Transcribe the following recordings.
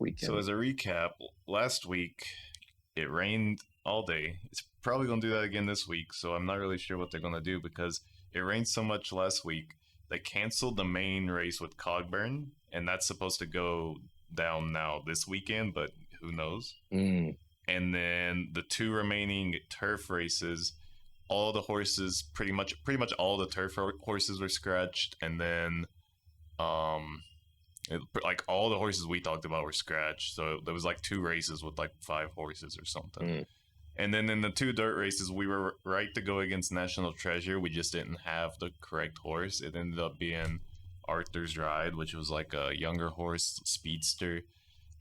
weekend? So as a recap, last week it rained all day. It's probably going to do that again this week, so I'm not really sure what they're going to do because it rained so much last week. They canceled the main race with Cogburn, and that's supposed to go down now this weekend, but who knows? And then the two remaining turf races, all the horses, pretty much all the turf horses were scratched, and then like all the horses we talked about were scratched. So there was like two races with like 5 horses or something. And then in the 2 dirt races, we were right to go against National Treasure. We just didn't have the correct horse. It ended up being Arthur's Ride, which was like a younger horse, speedster.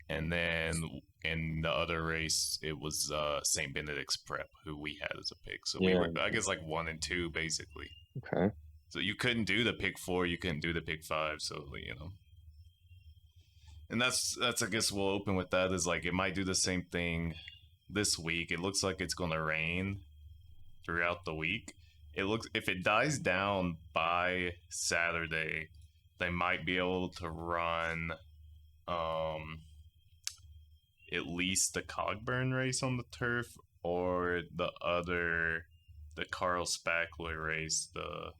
And then in the other race, it was St. Benedict's Prep, who we had as a pick. So we were, I guess, like 1 and 2, basically. Okay. So you couldn't do the pick 4, you couldn't do the pick 5. So, you know. And that's I guess we'll open with that, is like it might do the same thing this week. It looks like it's going to rain throughout the week. It looks, if it dies down by Saturday, they might be able to run at least the Cogburn race on the turf, or the Carl Spackler race, the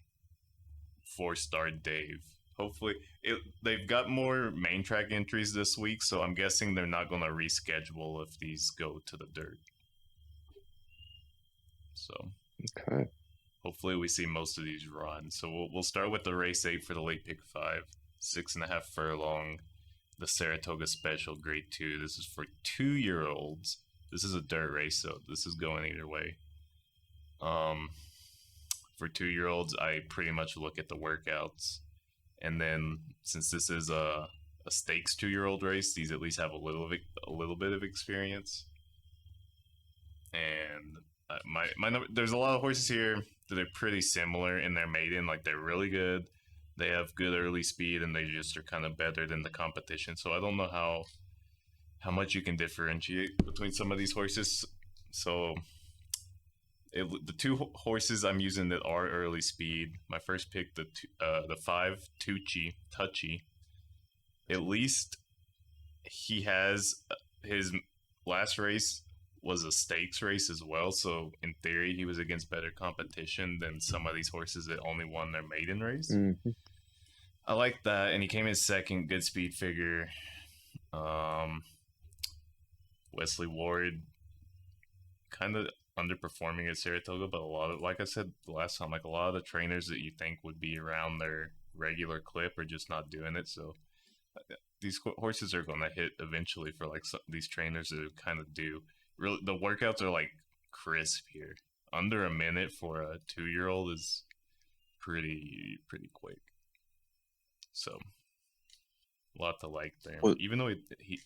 4-star Dave. Hopefully, they've got more main track entries this week, so I'm guessing they're not going to reschedule if these go to the dirt. So, okay. Hopefully we see most of these run. So we'll start with the race 8 for the late pick 5, 6.5 furlong, the Saratoga Special Grade 2. This is for 2-year-olds. This is a dirt race, so this is going either way. For 2-year-olds, I pretty much look at the workouts. And then, since this is a stakes 2-year-old race, these at least have a little bit of experience. And my number, there's a lot of horses here that are pretty similar in their maiden. Like, they're really good. They have good early speed, and they just are kind of better than the competition. So I don't know how much you can differentiate between some of these horses. So the 2 horses I'm using that are early speed. My first pick, the 5 Touchy. At least he has his last race was a stakes race as well. So in theory, he was against better competition than some of these horses that only won their maiden race. Mm-hmm. I like that, and he came in second. Good speed figure. Wesley Ward, kind of underperforming at Saratoga, but a lot of, like I said the last time, like a lot of the trainers that you think would be around their regular clip are just not doing it. So these horses are going to hit eventually for like these trainers that kind of do. Really, the workouts are like crisp here. Under a minute for a 2-year-old is pretty quick. So a lot to like there. Well, even though he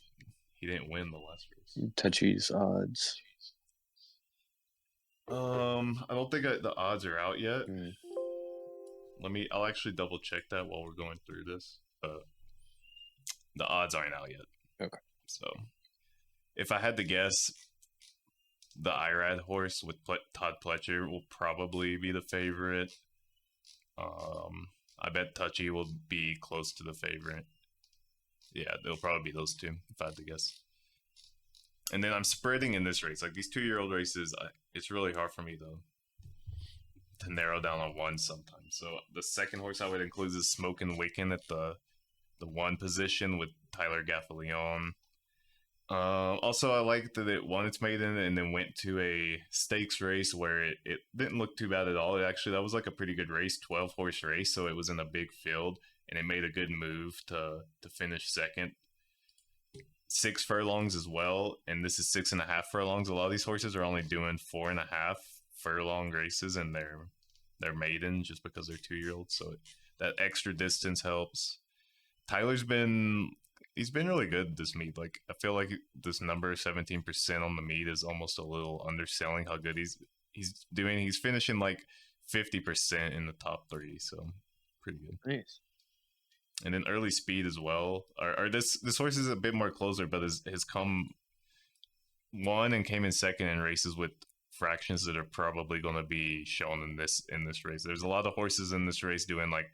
didn't win the last race. Touchy's odds. I don't think the odds are out yet. I'll actually double check that while we're going through this. The odds aren't out yet. Okay. So, if I had to guess, the IRAD horse with Todd Pletcher will probably be the favorite. I bet Touchy will be close to the favorite. Yeah, they'll probably be those 2, if I had to guess. And then I'm spreading in this race. Like, these 2-year-old races, it's really hard for me, though, to narrow down on one sometimes. So the second horse I would include is Smokin' Wicken at the 1 position with Tyler Gaffalion. Also, I like that it won its maiden and then went to a stakes race where it didn't look too bad at all. That was like a pretty good race, 12-horse race, so it was in a big field, and it made a good move to finish second. 6 furlongs as well, and this is 6.5 furlongs. A lot of these horses are only doing 4.5 furlong races in their maiden just because they're 2-year-olds, so that extra distance helps. Tyler's been really good this meet. Like, I feel like this number 17% on the meet is almost a little underselling how good he's doing. He's finishing like 50% in the top 3, so pretty good. Nice. And then early speed as well. This horse is a bit more closer, but has come won and came in second in races with fractions that are probably going to be shown in this race. There's a lot of horses in this race doing like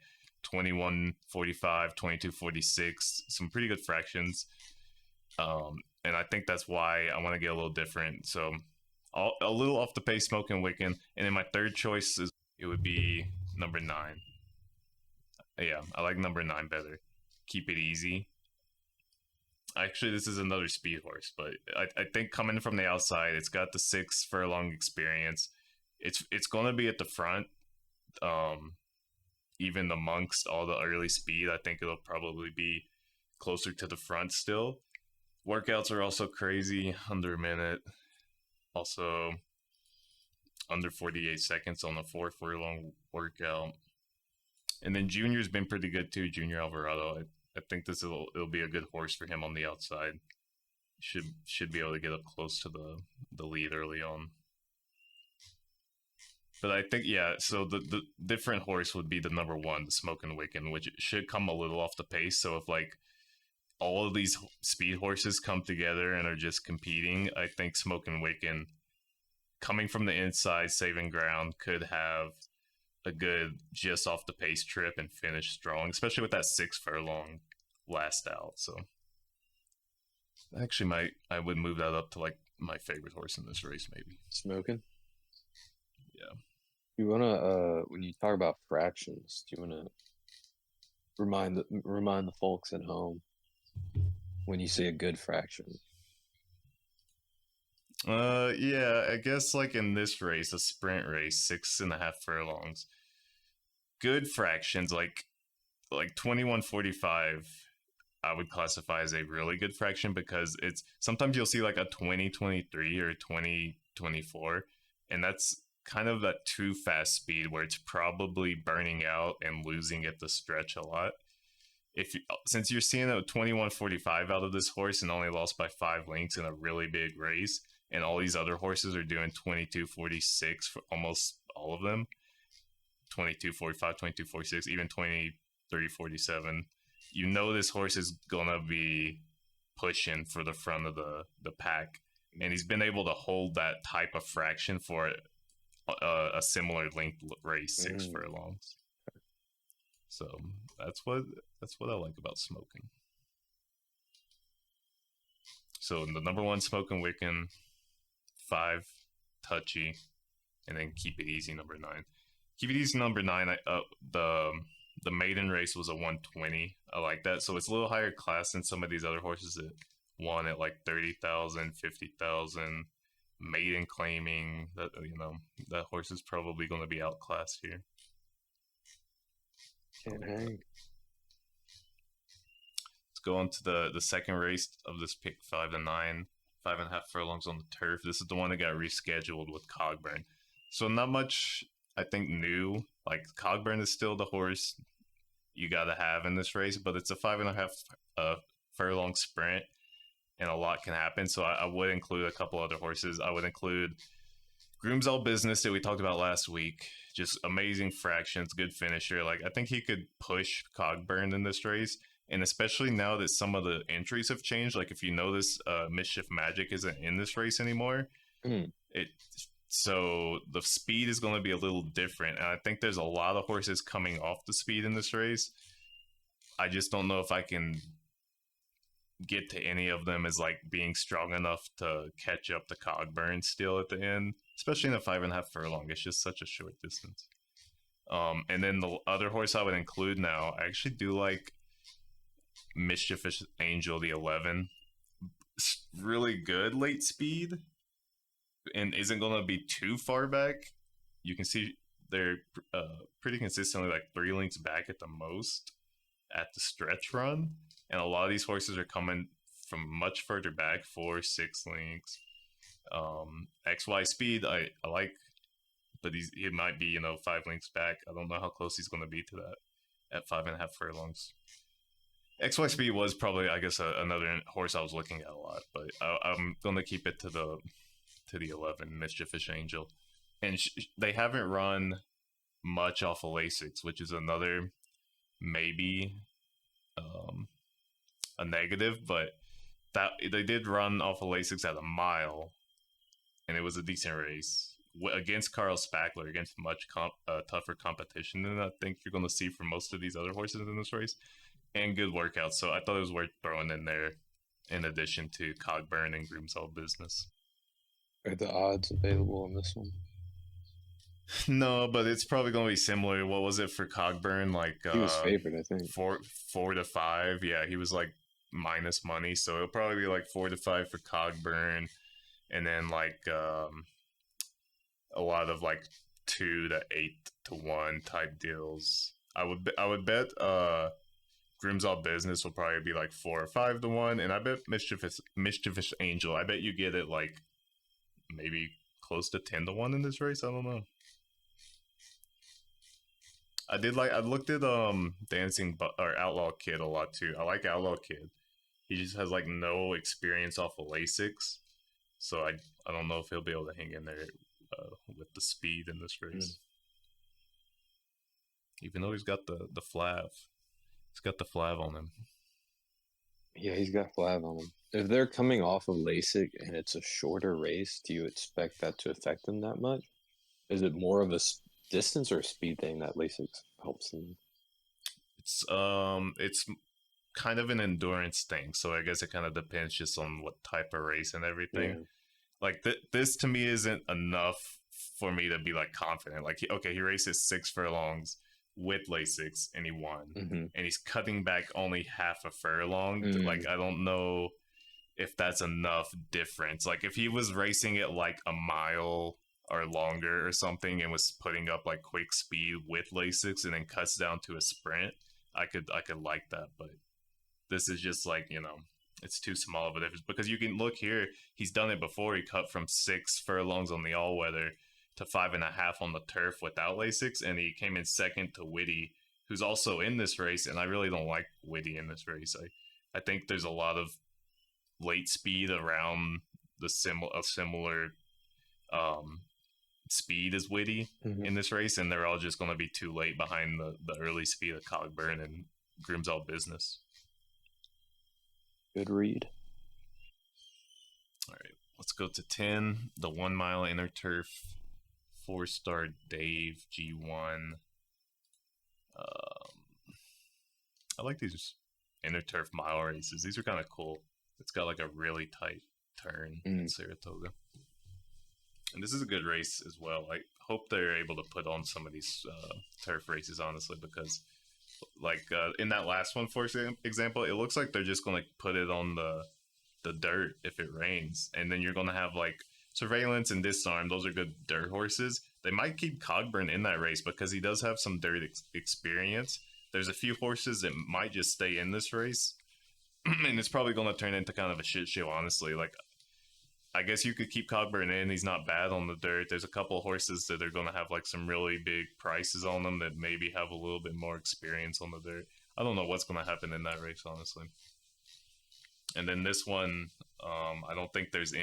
21.45, 22.46, some pretty good fractions. And I think that's why I want to get a little different. So a little off the pace, Smoking Wiccan, and then my third choice is it would be number 9. Yeah, I like number 9 better. Keep it easy. Actually, this is another speed horse, but I think coming from the outside, it's got the 6 furlong experience. It's going to be at the front. Um, Even amongst all the early speed, I think it'll probably be closer to the front still. Workouts are also crazy, under a minute. Also, under 48 seconds on the 4 furlong workout. And then Junior's been pretty good too, Junior Alvarado. I think it'll be a good horse for him on the outside. Should be able to get up close to the lead early on. But I think, yeah, so the different horse would be the number 1, the Smoking Wiccan, which should come a little off the pace. So if like all of these speed horses come together and are just competing, I think Smoking Wiccan, coming from the inside, saving ground, could have a good just off the pace trip and finish strong, especially with that 6 furlong last out. So actually, I would move that up to like my favorite horse in this race, maybe. Smoking. Yeah. You wanna when you talk about fractions, do you wanna remind the folks at home when you say a good fraction? Yeah, I guess like in this race, a sprint race, 6.5 furlongs. Good fractions like 21:45. I would classify as a really good fraction because it's sometimes you'll see like a 20:23 or 20:24, and that's kind of that too fast speed where it's probably burning out and losing at the stretch a lot. If you, since you're seeing a 21:45 out of this horse and only lost by 5 lengths in a really big race, and all these other horses are doing 22:46 for almost all of them, 22:45, 22:46, even 23:47. You know this horse is gonna be pushing for the front of the pack, and he's been able to hold that type of fraction for a similar length race, 6 furlongs. So that's what I like about Smoking. So the number 1 Smoking Wiccan, 5 Touchy, and then Keep It Easy number 9. Keep It Easy number 9. The maiden race was a 120. I like that. So it's a little higher class than some of these other horses that won at like 30,000, 50,000. Maiden claiming that that horse is probably going to be outclassed here. Can't hang. Let's go on to the second race of this pick, 5 to 9, 5.5 furlongs on the turf. This is the one that got rescheduled with Cogburn. So not much, I think, new. Like Cogburn is still the horse you got to have in this race, but it's a 5.5 furlong sprint, and a lot can happen. So I would include a couple other horses. I would include Groom's All Business that we talked about last week. Just amazing fractions, good finisher. Like I think he could push Cogburn in this race, and especially now that some of the entries have changed. Like if you notice, Mischief Magic isn't in this race anymore. It so the speed is going to be a little different, and I think there's a lot of horses coming off the speed in this race. I just don't know if I can get to any of them as like being strong enough to catch up to Cogburn still at the end, especially in a 5.5 furlong. It's just such a short distance. And then the other horse I would include now, I actually do like Mischievous Angel, the 11. It's really good late speed and isn't going to be too far back. You can see they're pretty consistently like 3 lengths back at the most at the stretch run. And a lot of these horses are coming from much further back, 4, 6 lengths. XY Speed, I like, but he might be 5 lengths back. I don't know how close he's going to be to that at 5.5 furlongs. XY Speed was probably, I guess, another horse I was looking at a lot, but I'm going to keep it to the 11, Mischievous Angel. And they haven't run much off of Lasix, which is another maybe a negative, but that they did run off of Lasix at a mile, and it was a decent race against Carl Spackler, against much tougher competition than I think you're going to see from most of these other horses in this race, and good workouts. So I thought it was worth throwing in there in addition to Cogburn and Groom's Business. Are the odds available on this one? No, but it's probably going to be similar. What was it for Cogburn? Like He was favored, I think. 4 to 5. Yeah, he was like minus money, so it'll probably be like 4 to 5 for Cogburn, and then like a lot of like 2 to 8 to 1 type deals. I would bet Grimsall Business will probably be like 4 or 5 to 1, and I bet Mischievous Angel. I bet you get it like maybe close to 10 to 1 in this race. I don't know. I looked at or Outlaw Kid a lot too. I like Outlaw Kid. He just has like no experience off of Lasix, so I don't know if he'll be able to hang in there with the speed in this race. Even though he's got the flav, he's got the flav on him. Yeah, he's got flav on him. If they're coming off of LASIK and it's a shorter race, do you expect that to affect them that much? Is it more of a distance or a speed thing that LASIK helps them? It's kind of an endurance thing, so I guess it kind of depends just on what type of race and everything. Yeah. Like this to me isn't enough for me to be like confident. Like he races 6 furlongs with Lasix and he won, and he's cutting back only half a furlong. Like I don't know if that's enough difference. Like if he was racing it like a mile or longer or something and was putting up like quick speed with Lasix and then cuts down to a sprint, I could like that. But this is just like, it's too small of a difference, because you can look here, he's done it before. He cut from 6 furlongs on the all weather to 5.5 on the turf without Lasix, and he came in second to Whitty, who's also in this race. And I really don't like Whitty in this race. I think there's a lot of late speed around the similar speed as Whitty in this race, and they're all just going to be too late behind the early speed of Cogburn and Grimsall Business. Good read. All right, let's go to 10, the 1 mile inner turf, 4-star Dave G1. I like these inner turf mile races. These are kind of cool. It's got like a really tight turn in Saratoga. And this is a good race as well. I hope they're able to put on some of these turf races, honestly, because like in that last one, for example, it looks like they're just going to put it on the dirt if it rains. And then you're going to have like Surveillance and Disarm. Those are good dirt horses. They might keep Cogburn in that race because he does have some dirt experience. There's a few horses that might just stay in this race. And it's probably going to turn into kind of a shit show, honestly. Like, I guess you could keep Cogburn in. He's not bad on the dirt. There's a couple of horses that are going to have like some really big prices on them that maybe have a little bit more experience on the dirt. I don't know what's going to happen in that race, honestly. And then this one, I don't think there's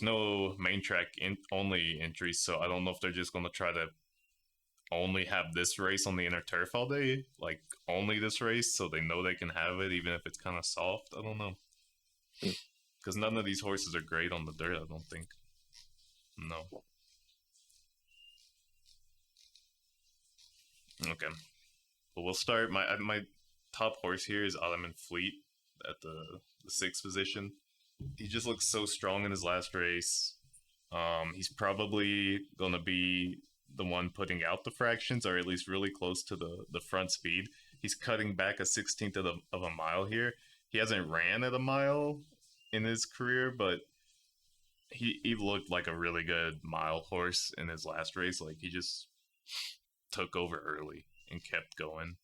no main track only entries, so I don't know if they're just going to try to only have this race on the inner turf all day, like only this race, so they know they can have it even if it's kind of soft. I don't know, because none of these horses are great on the dirt, I don't think. No. Okay, but we'll start. My top horse here is Ottoman Fleet at the 6th position. He just looks so strong in his last race. He's probably gonna be the one putting out the fractions, or at least really close to the front speed. He's cutting back a 16th of a mile here. He hasn't ran at a mile in his career, but he looked like a really good mile horse in his last race. Like he just took over early and kept going.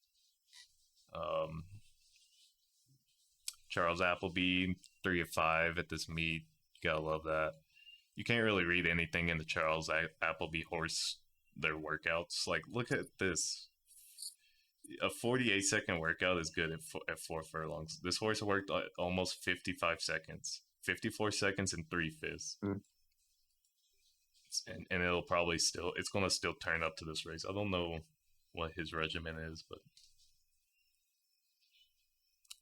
Charles Appleby, 3 of 5 at this meet. You gotta love that. You can't really read anything in the Charles Appleby horse, their workouts. Like, look at this. A 48-second workout is good at 4 furlongs. This horse worked almost 55 seconds. 54 seconds and 3/5. And it'll probably it's going to still turn up to this race. I don't know what his regimen is, but...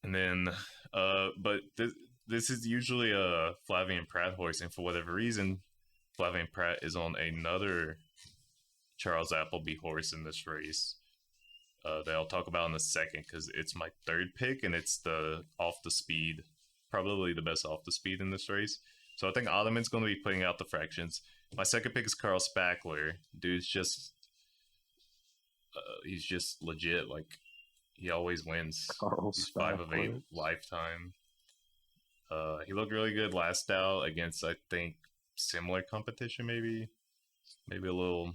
And then, but this is usually a Flavian Pratt horse, and for whatever reason, Flavian Pratt is on another Charles Appleby horse in this race that I'll talk about in a second, because it's my third pick, and it's the off the speed probably the best off the speed in this race. So I think Ottoman's going to be putting out the fractions. My second pick is Carl Spackler. Dude's just he's just legit. Like he always wins. Carl He's 5 of 8 Spackler. lifetime. He looked really good last out against I think similar competition, maybe a little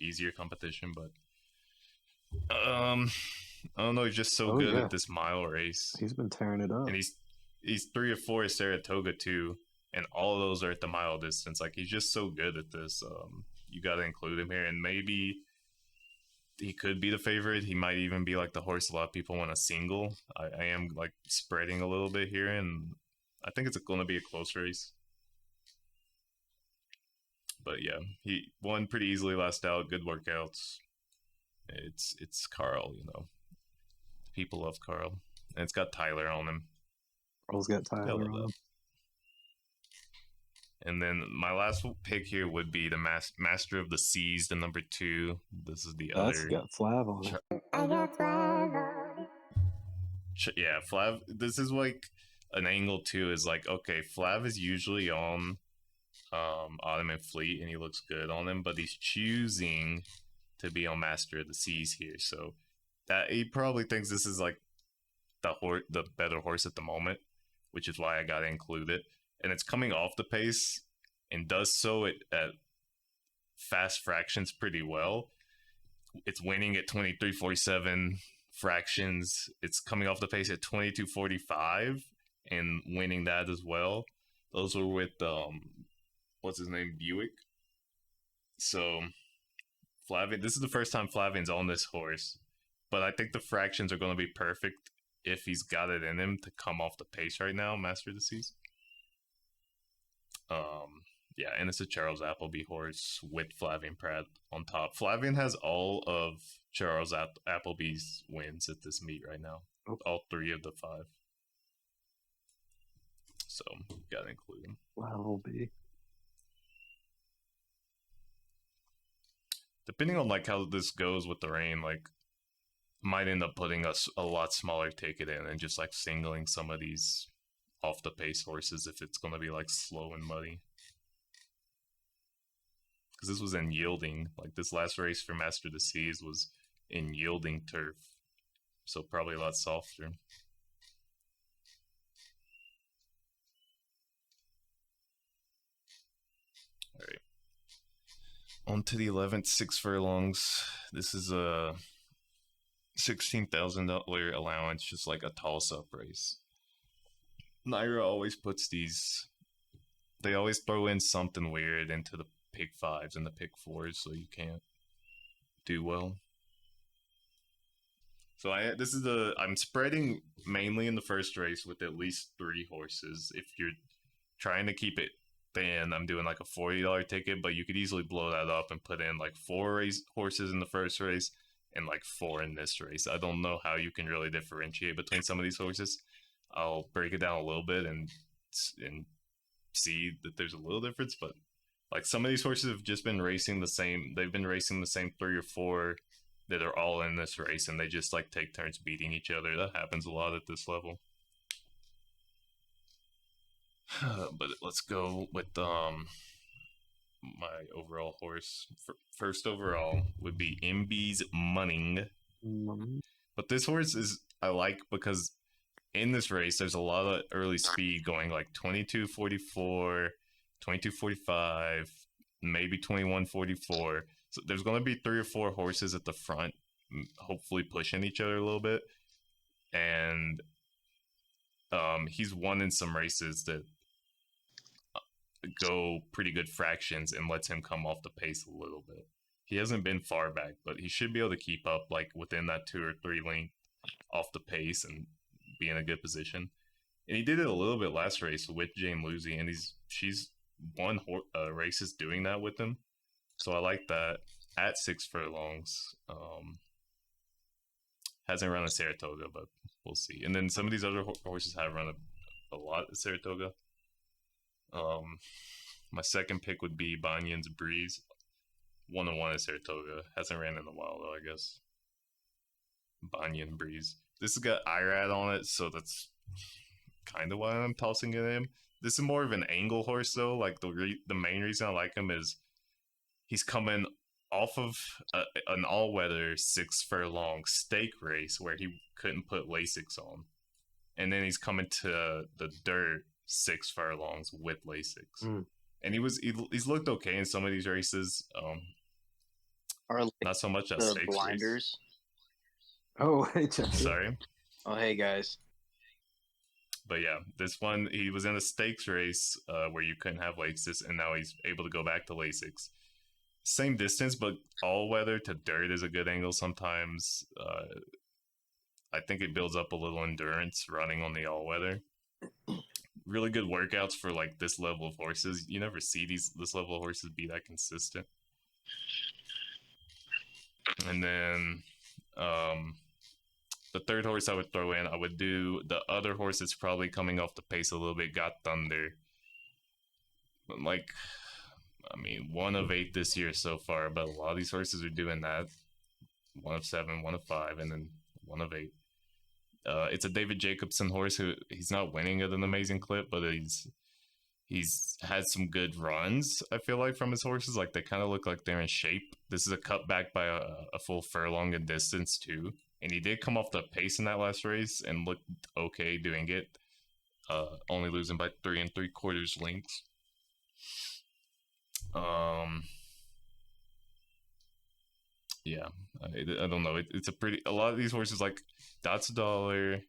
easier competition, but I don't know. He's just so Oh good yeah, at this mile race, he's been tearing it and up. he's 3 or 4 at Saratoga too, and all of those are at the mile distance. Like he's just so good at this. You got to include him here, and maybe he could be the favorite. He might even be like the horse a lot of people want to single. I am like spreading a little bit here, and I think it's going to be a close race. But yeah, he won pretty easily last out. Good workouts. It's Carl, you know. People love Carl, and it's got Tyler on him. Carl's got I Tyler love on that. him. And then my last pick here would be the Master of the Seas, the number 2. This is the That's other. got Flav on it. I got Flav. Yeah, Flav. This is like an angle too. Is like okay, Flav is usually on Ottoman Fleet, and he looks good on him, but he's choosing to be on Master of the Seas here. So that he probably thinks this is like the better horse at the moment, which is why I got to include it. And it's coming off the pace and does so at fast fractions pretty well. It's winning at 23.47 fractions. It's coming off the pace at 22.45 and winning that as well. Those were with what's his name, Buick. So Flavian, this is the first time Flavian's on this horse, but I think the fractions are going to be perfect if he's got it in him to come off the pace right now, Master of the Seas. Yeah, and it's a Charles Appleby horse with Flavian Pratt on top. Flavian has all of Charles Appleby's wins at this meet right now. Oh. All 3 of the 5. So, gotta include him. Flav. Depending on like how this goes with the rain, like might end up putting us a lot smaller ticket in and just like singling some of these off the pace horses if it's going to be like slow and muddy. Because this was in yielding. Like this last race for Master of the Seas was in yielding turf, so probably a lot softer. All right. On to the 11th, 6 furlongs. This is a $16,000 allowance, just like a toss-up race. NYRA always puts these. They always throw in something weird into the pick 5s and the pick 4s, so you can't do well. So I'm spreading mainly in the first race with at least 3 horses. If you're trying to keep it thin, I'm doing like a $40 ticket, but you could easily blow that up and put in like 4 horses in the first race and like 4 in this race. I don't know how you can really differentiate between some of these horses. I'll break it down a little bit and see that there's a little difference, but like some of these horses have just been racing the same. They've been racing the same 3 or 4 that are all in this race, and they just like take turns beating each other. That happens a lot at this level. But let's go with my overall horse. First overall would be MB's Munning. But this horse is I like because in this race there's a lot of early speed going like 22.44, 22.45, maybe 21.44. So there's going to be 3 or 4 horses at the front, hopefully pushing each other a little bit. And he's won in some races that go pretty good fractions and lets him come off the pace a little bit. He hasn't been far back, but he should be able to keep up like within that 2 or 3 length off the pace and be in a good position. And he did it a little bit last race with Jane Lucy, and she's won races doing that with him. So I like that at 6 furlongs. Hasn't run a Saratoga, but we'll see. And then some of these other horses have run a lot at Saratoga. My second pick would be Banyan's Breeze. 1-1 at Saratoga. Hasn't ran in a while though, I guess. Banyan Breeze. This has got IRAD on it, so that's kind of why I'm tossing it in. This is more of an angle horse though. Like the main reason I like him is he's coming off of an all-weather 6 furlong stake race where he couldn't put Lasix on, and then he's coming to the dirt 6 furlongs with Lasix. And he's looked okay in some of these races. Are Not so much at the stakes blinders? Oh, hey, race. Sorry. Oh, hey guys. But yeah, this one, he was in a stakes race where you couldn't have Lasix, and now he's able to go back to Lasix. Same distance, but all weather to dirt is a good angle sometimes. I think it builds up a little endurance running on the all weather. Really good workouts for like this level of horses. You never see this level of horses be that consistent. And then the third horse I would throw in, I would do the other horse that's probably coming off the pace a little bit, Got Thunder. Like, I mean, 1 of 8 this year so far, but a lot of these horses are doing that. 1 of 7, 1 of 5, and then 1 of 8. It's a David Jacobson horse who he's not winning at an amazing clip, but he's had some good runs, I feel like, from his horses. Like, they kind of look like they're in shape. This is a cutback by a full furlong in distance, too. And he did come off the pace in that last race and looked okay doing it. Only losing by 3 3/4 lengths. Yeah, I don't know. It's a lot of these horses, like Dots Dollar,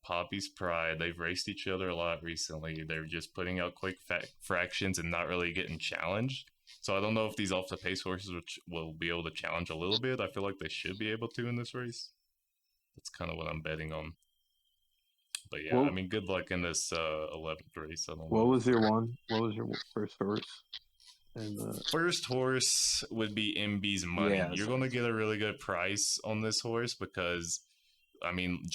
Poppy's Pride, they've raced each other a lot recently. They're just putting out quick fractions and not really getting challenged. So I don't know if these off the pace horses will be able to challenge a little bit. I feel like they should be able to in this race. That's kind of what I'm betting on. But yeah, I mean, good luck in this 11th race. I don't know. What was your first horse? First horse would be MB's Money. Yeah, you're going to get a really good price on this horse because, I mean,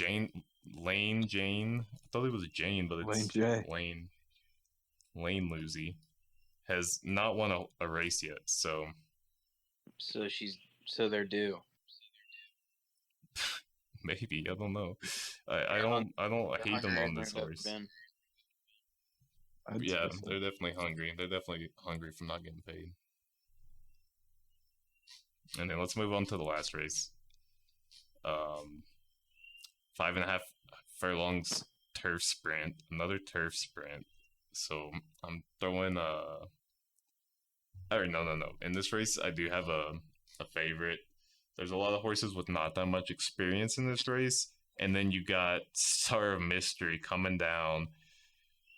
Lane Jane, I thought it was Jane, but it's Lane Lucy, has not won a race yet. So they're due. Maybe, I don't know. I don't hate them on this horse. Yeah, they're definitely hungry. They're definitely hungry from not getting paid. And then let's move on to the last race. 5.5 furlongs turf sprint. Another turf sprint. So I'm throwing no. In this race, I do have a favorite. There's a lot of horses with not that much experience in this race. And then you got Star of Mystery coming down.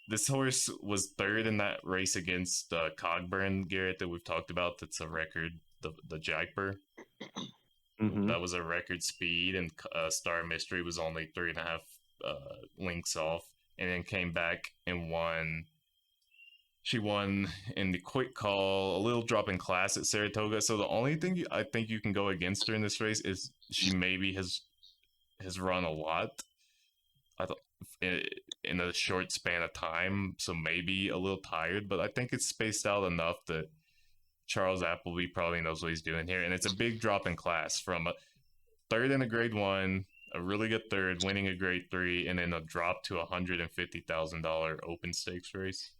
This horse was third in that race against Cogburn, Garrett, that we've talked about. That's a record, the Jackburr. Mm-hmm. That was a record speed, and Star of Mystery was only 3.5 lengths off, and then came back and won. She won in the quick call, a little drop in class at Saratoga. So the only thing I think you can go against her in this race is she maybe has run a lot. I thought in a short span of time, so maybe a little tired, but I think it's spaced out enough that Charles Appleby probably knows what he's doing here. And it's a big drop in class from a third in a grade 1, a really good third, winning a grade 3, and then a drop to $150,000 open stakes race,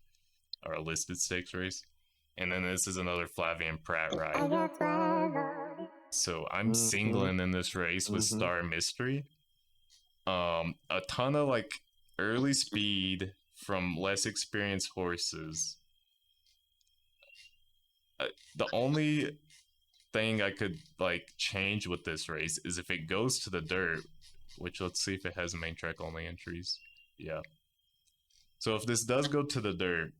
or a listed stakes race. And then this is another Flavian Pratt ride. So I'm singling in this race with Star Mystery. A ton of like early speed from less experienced horses. The only thing I could like change with this race is if it goes to the dirt, which let's see if it has main track only entries. Yeah. So if this does go to the dirt,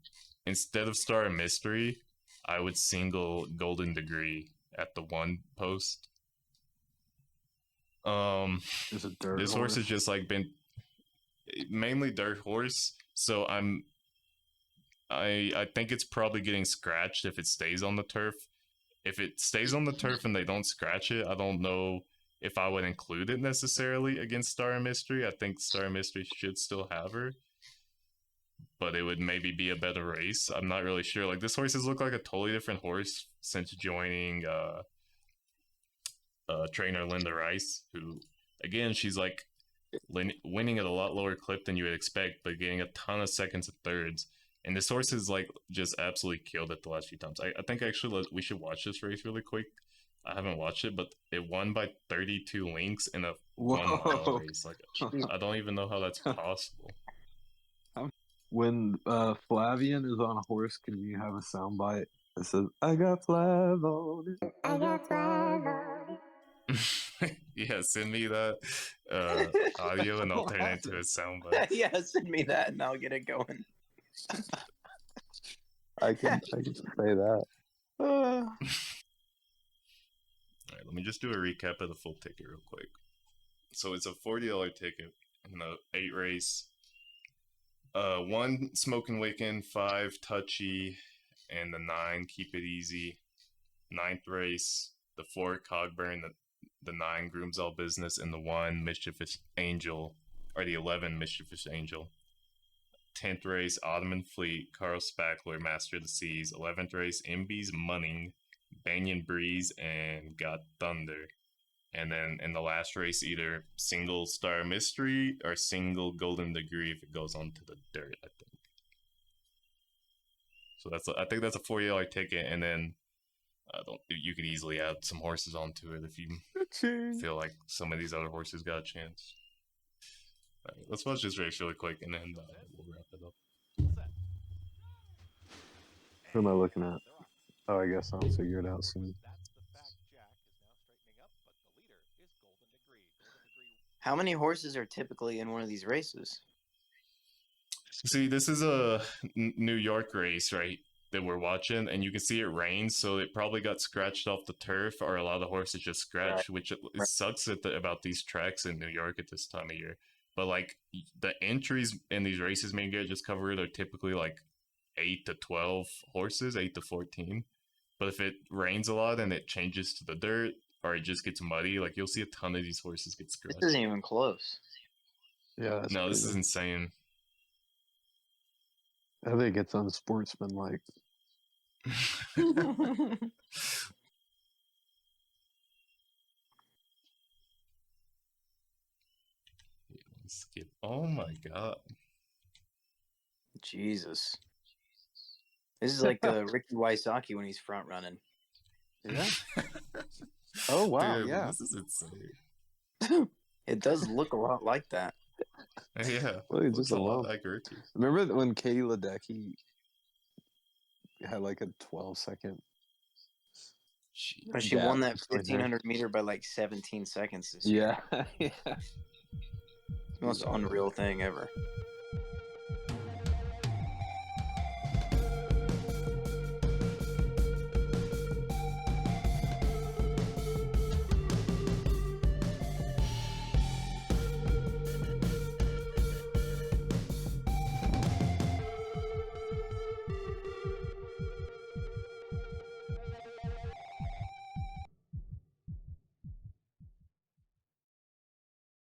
instead of Star Mystery, I would single Golden Degree at the 1 post. This horse has just like been mainly dirt horse, so I think it's probably getting scratched if it stays on the turf. If it stays on the turf and they don't scratch it, I don't know if I would include it necessarily against Star Mystery. I think Star Mystery should still have her, but it would maybe be a better race. I'm not really sure. Like, this horse has looked like a totally different horse since joining trainer Linda Rice, who, again, she's like winning at a lot lower clip than you would expect, but getting a ton of seconds and thirds. And this horse is like just absolutely killed it the last few times. I think actually we should watch this race really quick. I haven't watched it, but it won by 32 lengths in a 1 mile race. Like, I don't even know how that's possible. When Flavian is on a horse, can you have a soundbite that says, I got Flav on it? I got Flav on it. Yeah, send me that audio and I'll turn it into a soundbite. Yeah, send me that and I'll get it going. I can say that. All right, let me just do a recap of the full ticket real quick. So it's a $40 ticket in the 8 race. 1 Smoking Wicken, 5 Touchy, and the 9 Keep It Easy. 9th race, the 4 Cogburn, the 9 Grooms All Business, and the 1 Mischievous Angel, or the 11 Mischievous Angel. 10th race, Ottoman Fleet, Carl Spackler, Master of the Seas. 11th race, MB's Munning, Banyan Breeze, and Got Thunder. And then in the last race, either single Star Mystery or single Golden Degree if it goes on to the dirt, I think. So I think that's a $40 ticket, and then you could easily add some horses onto it if you feel like some of these other horses got a chance. All right, let's watch this race really quick, and then we'll wrap it up. Who am I looking at? Oh, I guess I'll figure it out soon. How many horses are typically in one of these races? See, this is a New York race, right, that we're watching, and you can see it rains, so it probably got scratched off the turf, or a lot of the horses just scratched, which it sucks about these tracks in New York at this time of year. But, like, the entries in these races may get just covered are typically, like, 8 to 12 horses, 8 to 14. But if it rains a lot and it changes to the dirt, or it just gets muddy, like, you'll see a ton of these horses get scratched. This isn't even close. Yeah, no, this is insane. I think it's unsportsmanlike. Skip. Oh my god. Jesus. This is like Ricky Wysocki when he's front running. Yeah. Oh wow, Dude, yeah. This is insane. It does look a lot like that. Yeah. Well, Looks just a a lot lump. like Ricky. Remember when Katie Ledecky had like a 12-second? She won that 1500 meter by like 17 seconds this year. Yeah. Yeah. Most unreal thing ever.